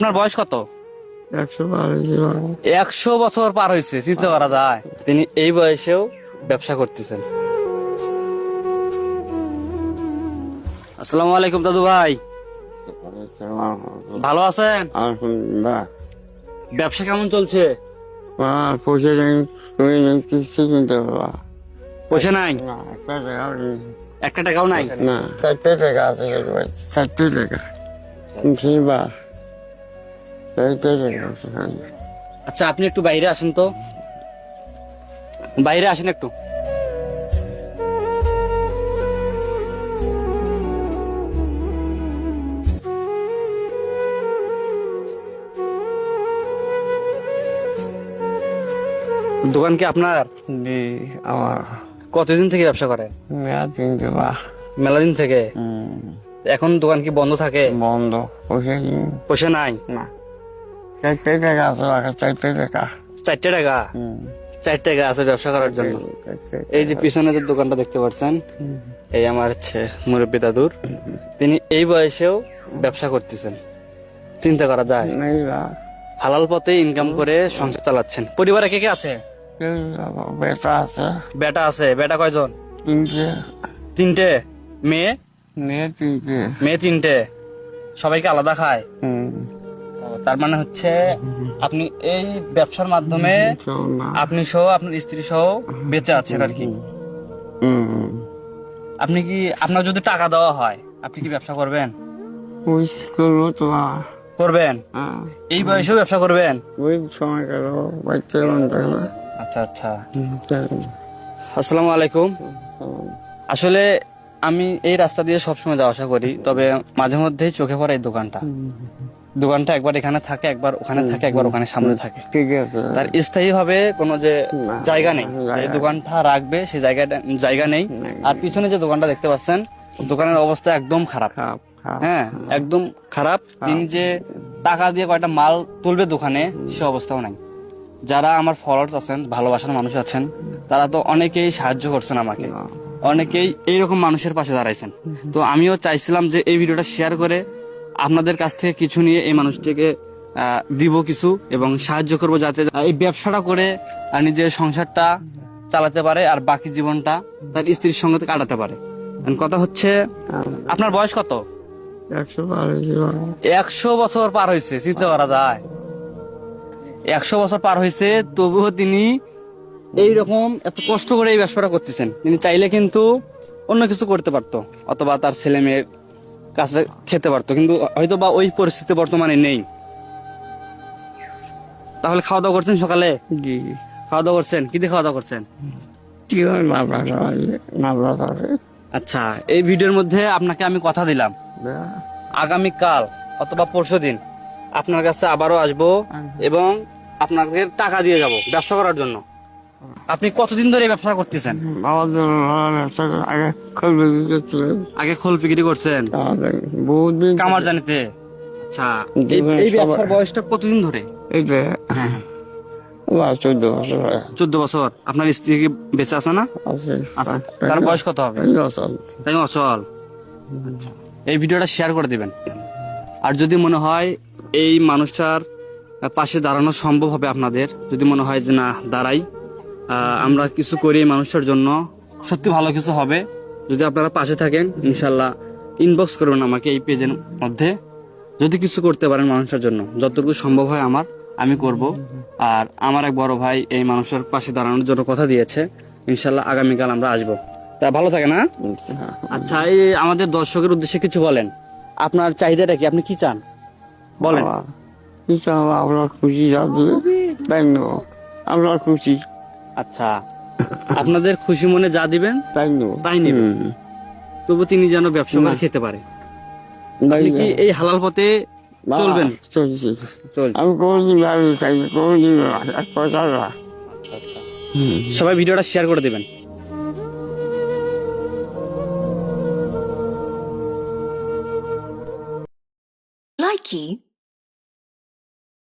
আপনার বয়স কত? 100 বছর পার হয়েছে, চিন্তা করা যায়। তিনি এই বয়সেও ব্যবসা করতেছেন। আসসালামু আলাইকুম দাদু ভাই, ভালো আছেন? ব্যবসা কেমন চলছে? পয়সা নাই, একটা টাকাও নাই। না 4 টাকা আছে, 4 টাকা আচ্ছা, আপনি একটু বাইরে আসেন তো, বাইরে আসেন একটু। দোকান কি আপনার? আমার কতদিন থেকে ব্যবসা করেন? মেলা দিন থেকে। এখন দোকান কি বন্ধ থাকে? বন্ধ, পয়সা নাই। না 4 টাকা আছে, 4 টাকা। 4 টাকা? 4 টাকা আছে ব্যবসা করার জন্য। এই যে পিছনে যে দোকানটা দেখতে পাচ্ছেন, এই আমার হচ্ছে মুরব্বী দাদুর। তিনি এই বয়সেও ব্যবসা করতেছেন, চিন্তা করা যায়। হালাল পথে ইনকাম করে সংসার চালাচ্ছেন। পরিবারে কে কে আছে? বেটা আছে, বেটা আছে। বেটা কয়জন? 3টে। 3টে? মেয়ে? মেয়ে 3টে। মেয়ে 3টে। সবাইকে আলাদা খায়? তার মানে হচ্ছে আপনি এই ব্যবসার মাধ্যমে আপনি সহ আপনার স্ত্রী সহ বেঁচে আছেন আর কি। আপনি কি, আপনার যদি টাকা দেওয়া হয় আপনি কি ব্যবসা করবেন? করবেন? এই বয়সেও ব্যবসা করবেন? ওই সময় গেল আচ্ছা আচ্ছা। আসসালামু আলাইকুম। আসলে আমি এই রাস্তা দিয়ে সবসময় যাওয়া আসা করি, তবে মাঝে মধ্যেই চোখে পড়ে এই দোকানটা একবার এখানে থাকে, একবার ওখানে থাকে, একবার ওখানে সামনে থাকে। ঠিক আছে। তার স্থায়ী ভাবে কোনো যে জায়গা নেই, এই দোকানটা রাখবে সেই জায়গা নেই। আর পিছনে যে দোকানটা দেখতে পাচ্ছেন, দোকানের অবস্থা একদম খারাপ। হ্যাঁ, একদম খারাপ। তিনি যে টাকা দিয়ে কয়টা মাল তুলবে দোকানে, সে অবস্থাও নাই। যারা আমার ফলোয়ার্স আছেন, ভালোবাসার মানুষ আছেন, তারা তো অনেকেই সাহায্য করছেন আমাকে, অনেকেই এইরকম মানুষের পাশে দাঁড়াইছেন। তো আমিও চাইছিলাম যে এই ভিডিওটা শেয়ার করে আপনাদের কাছ থেকে কিছু নিয়ে এই মানুষটিকে দিব কিছু, এবং সাহায্য করব যাতে এই ব্যবসাটা করে নিজের সংসারটা চালাতে পারে আর বাকি জীবনটা তার স্ত্রীর সঙ্গে কাটাতে পারে। কথা হচ্ছে, আপনার বয়স কত? 100 বছর পার হয়েছে, চিন্তা করা যায়। 100 বছর পার হয়েছে, তবুও তিনি এইরকম এত কষ্ট করে এই ব্যবসাটা করতেছেন। তিনি চাইলে কিন্তু অন্য কিছু করতে পারতো, অথবা তার ছেলে মেয়ের কাছে খেতে পারতো, কিন্তু হয়তো বা ওই পরিস্থিতি বর্তমানে নেই। তাহলে খাওয়া দাওয়া করছেন সকালে? জি। খাওয়া দাওয়া করছেন? কি দিয়ে খাওয়া দাওয়া করছেন? আচ্ছা, এই ভিডিওর মধ্যে আপনাকে আমি কথা দিলাম, আগামীকাল অথবা পরশুদিন আপনার কাছে আবারও আসবো এবং আপনাকে টাকা দিয়ে যাব ব্যবসা করার জন্য। আপনি কতদিন ধরে এই ব্যবসা করতেছেন? আগে খোল বিক্রি করছেন কামার জানিতে? আচ্ছা, এই ব্যবসার বয়সটা কতদিন ধরে? 14 বছর। আপনার স্ত্রী কি বেঁচে আছে না? আচ্ছা, তার বয়স কত হবে? তাই অচল। এই ভিডিওটা শেয়ার করে দিবেন। আর যদি মনে হয় এই মানুষটার পাশে দাঁড়ানো সম্ভব হবে আপনাদের, যদি মনে হয় যে না দাঁড়াই, আমরা কিছু করি এই মানুষটার জন্য, সত্যি ভালো কিছু হবে। যদি আপনারা পাশে থাকেন, ইনশাল্লাহ ইনবক্স করবেন আমাকে এই পেজের মধ্যে। যদি কিছু করতে পারেন মানুষটার জন্য, যতটুকু সম্ভব হয় আমি করব। আর আমার এক বড় ভাই এই মানুষের পাশে দাঁড়ানোর জন্য কথা দিয়েছে, ইনশাল্লাহ আগামীকাল আমরা আসবো। তা ভালো থাকে না? আচ্ছা, এই আমাদের দর্শকের উদ্দেশ্যে কিছু বলেন। আপনার চাহিদাটা কি? আপনি কি চান বলেন। আপনার খুশি, আপনার খুশি। আচ্ছা, আপনাদের খুশি মনে যা দিবেন তাই নেবেন, তবু তিনি যেন ব্যবসা করে খেতে পারে। আপনি কি এই হালাল পথে চলবেন? চলছি। আমি কোনদিন আচ্ছা আচ্ছা, সবাই ভিডিওটা শেয়ার করে দিবেন। Likey